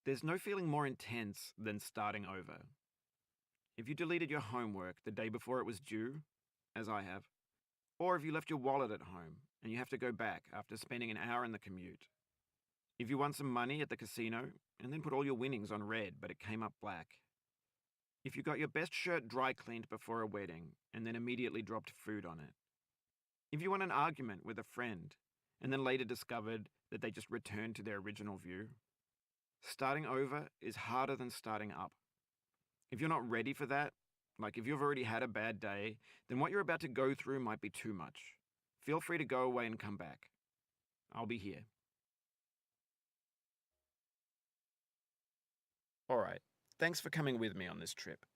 There's no feeling more intense than starting over. If you deleted your homework the day before it was due, as I have, or if you left your wallet at home and you have to go back after spending an hour in the commute. If you won some money at the casino and then put all your winnings on red but it came up black. If you got your best shirt dry cleaned before a wedding and then immediately dropped food on it. If you won an argument with a friend and then later discovered that they just returned to their original view. Starting over is harder than starting up. If you're not ready for that, like if you've already had a bad day, then what you're about to go through might be too much. Feel free to go away and come back. I'll be here. Alright, thanks for coming with me on this trip.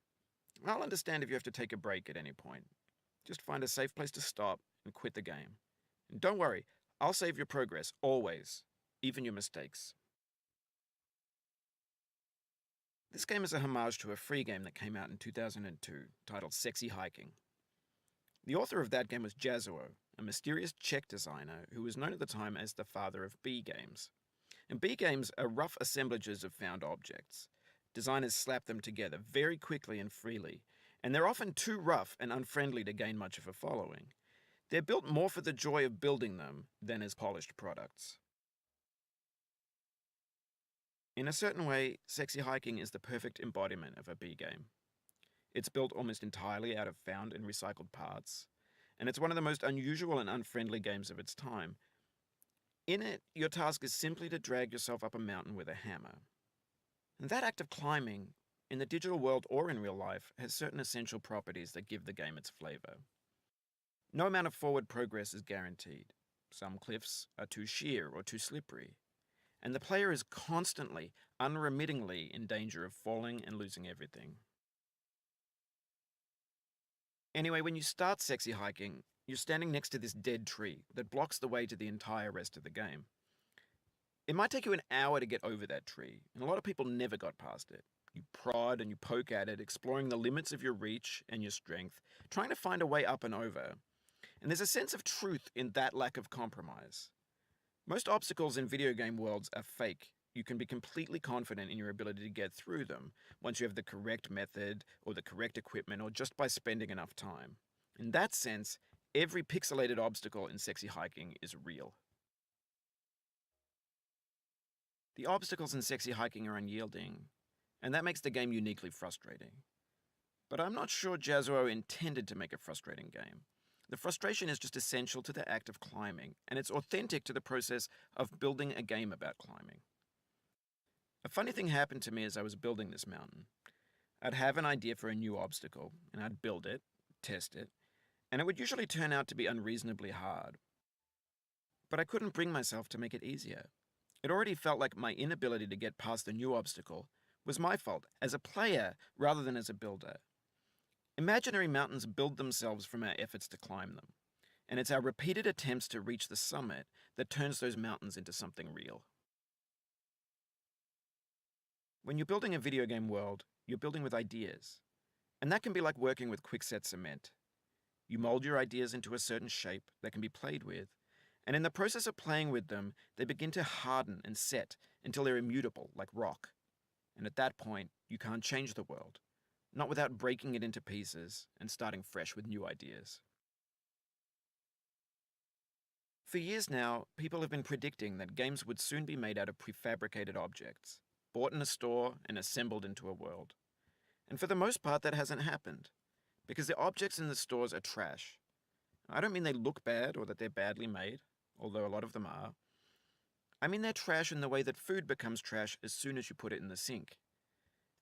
I'll understand if you have to take a break at any point. Just find a safe place to stop and quit the game. And don't worry, I'll save your progress, always, even your mistakes. This game is a homage to a free game that came out in 2002, titled Sexy Hiking. The author of that game was Jazuo, a mysterious Czech designer who was known at the time as the father of B games. And B games are rough assemblages of found objects. Designers slap them together very quickly and freely, and they're often too rough and unfriendly to gain much of a following. They're built more for the joy of building them than as polished products. In a certain way, Sexy Hiking is the perfect embodiment of a B game. It's built almost entirely out of found and recycled parts, and it's one of the most unusual and unfriendly games of its time. In it, your task is simply to drag yourself up a mountain with a hammer. And that act of climbing, in the digital world or in real life, has certain essential properties that give the game its flavor. No amount of forward progress is guaranteed. Some cliffs are too sheer or too slippery, and the player is constantly, unremittingly in danger of falling and losing everything. Anyway, when you start Sexy Hiking, you're standing next to this dead tree that blocks the way to the entire rest of the game. It might take you an hour to get over that tree, and a lot of people never got past it. You prod and you poke at it, exploring the limits of your reach and your strength, trying to find a way up and over. And there's a sense of truth in that lack of compromise. Most obstacles in video game worlds are fake. You can be completely confident in your ability to get through them once you have the correct method or the correct equipment or just by spending enough time. In that sense, every pixelated obstacle in Sexy Hiking is real. The obstacles in Sexy Hiking are unyielding, and that makes the game uniquely frustrating. But I'm not sure Jazuo intended to make a frustrating game. The frustration is just essential to the act of climbing, and it's authentic to the process of building a game about climbing. A funny thing happened to me as I was building this mountain. I'd have an idea for a new obstacle, and I'd build it, test it, and it would usually turn out to be unreasonably hard. But I couldn't bring myself to make it easier. It already felt like my inability to get past the new obstacle was my fault as a player rather than as a builder. Imaginary mountains build themselves from our efforts to climb them, and it's our repeated attempts to reach the summit that turns those mountains into something real. When you're building a video game world, you're building with ideas, and that can be like working with quickset cement. You mold your ideas into a certain shape that can be played with, and in the process of playing with them, they begin to harden and set until they're immutable, like rock. And at that point, you can't change the world, not without breaking it into pieces and starting fresh with new ideas. For years now, people have been predicting that games would soon be made out of prefabricated objects, bought in a store and assembled into a world. And for the most part, that hasn't happened, because the objects in the stores are trash. I don't mean they look bad or that they're badly made, although a lot of them are. I mean they're trash in the way that food becomes trash as soon as you put it in the sink.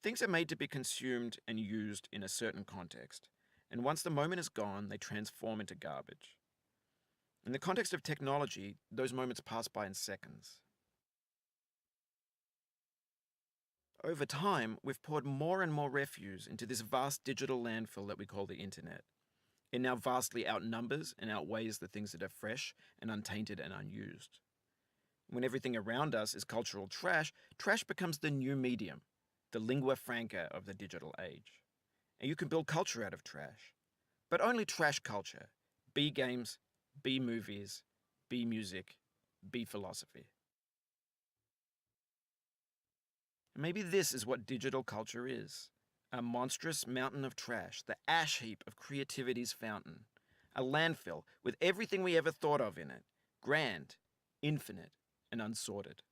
Things are made to be consumed and used in a certain context, and once the moment is gone, they transform into garbage. In the context of technology, those moments pass by in seconds. Over time, we've poured more and more refuse into this vast digital landfill that we call the internet. It now vastly outnumbers and outweighs the things that are fresh and untainted and unused. When everything around us is cultural trash, trash becomes the new medium, the lingua franca of the digital age. And you can build culture out of trash. But only trash culture. B games, B movies, B music, B philosophy. Maybe this is what digital culture is. A monstrous mountain of trash, the ash heap of creativity's fountain. A landfill with everything we ever thought of in it. Grand, infinite, and unsorted.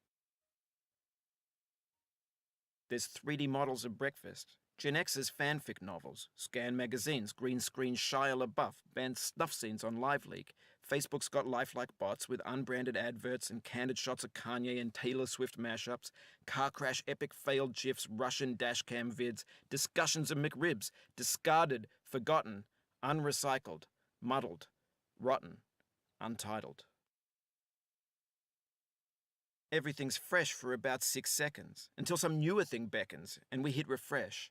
There's 3D models of breakfast, Gen X's fanfic novels, Scan magazines, green screen Shia LaBeouf, banned snuff scenes on LiveLeak. Facebook's got lifelike bots with unbranded adverts and candid shots of Kanye and Taylor Swift mashups, car crash epic failed GIFs, Russian dashcam vids, discussions of McRibs, discarded, forgotten, unrecycled, muddled, rotten, untitled. Everything's fresh for about 6 seconds, until some newer thing beckons, and we hit refresh.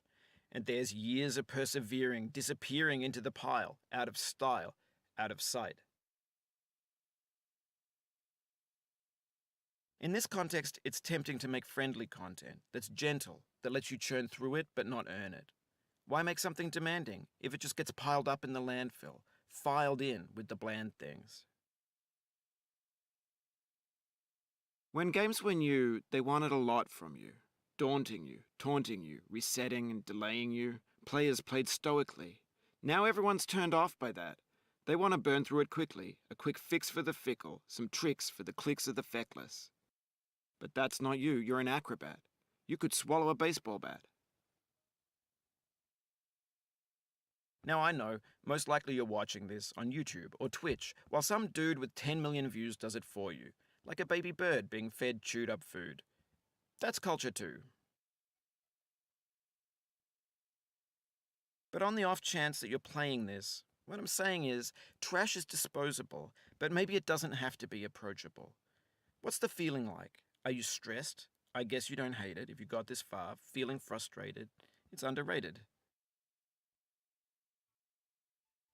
And there's years of persevering, disappearing into the pile, out of style, out of sight. In this context, it's tempting to make friendly content that's gentle, that lets you churn through it but not earn it. Why make something demanding if it just gets piled up in the landfill, filed in with the bland things? When games were new, they wanted a lot from you. Daunting you, taunting you, resetting and delaying you. Players played stoically. Now everyone's turned off by that. They want to burn through it quickly, a quick fix for the fickle, some tricks for the clicks of the feckless. But that's not you, you're an acrobat. You could swallow a baseball bat. Now I know, most likely you're watching this on YouTube or Twitch, while some dude with 10 million views does it for you, like a baby bird being fed chewed up food. That's culture too. But on the off chance that you're playing this, what I'm saying is, trash is disposable, but maybe it doesn't have to be approachable. What's the feeling like? Are you stressed? I guess you don't hate it if you got this far. Feeling frustrated? It's underrated.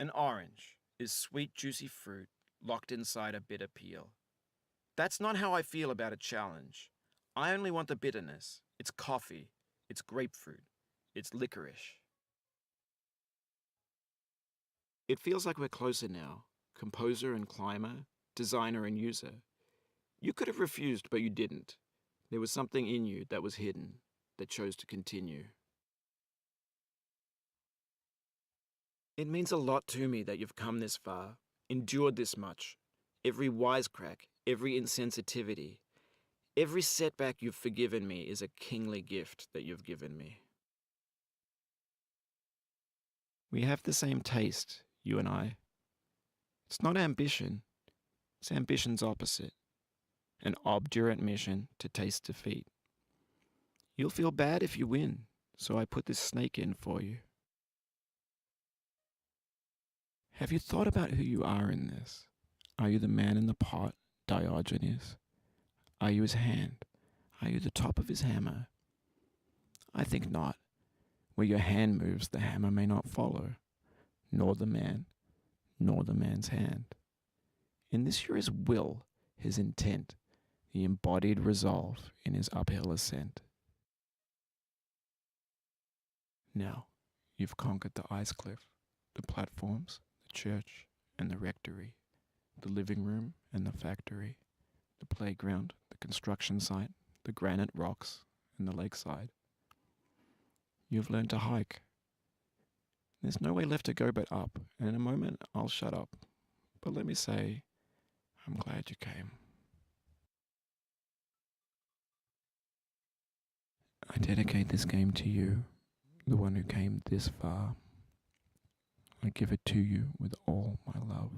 An orange is sweet, juicy fruit locked inside a bitter peel. That's not how I feel about a challenge. I only want the bitterness. It's coffee. It's grapefruit. It's licorice. It feels like we're closer now, composer and climber, designer and user. You could have refused, but you didn't. There was something in you that was hidden, that chose to continue. It means a lot to me that you've come this far, endured this much. Every wisecrack, every insensitivity, every setback you've forgiven me is a kingly gift that you've given me. We have the same taste, you and I. It's not ambition. It's ambition's opposite. An obdurate mission to taste defeat. You'll feel bad if you win, so I put this snake in for you. Have you thought about who you are in this? Are you the man in the pot, Diogenes? Are you his hand? Are you the top of his hammer? I think not. Where your hand moves, the hammer may not follow, nor the man, nor the man's hand. In this you're his will, his intent, the embodied resolve in his uphill ascent. Now, you've conquered the ice cliff, the platforms, the church and the rectory, the living room and the factory, the playground, the construction site, the granite rocks and the lakeside. You've learned to hike. There's no way left to go but up, and in a moment I'll shut up. But let me say, I'm glad you came. I dedicate this game to you, the one who came this far. I give it to you with all my love.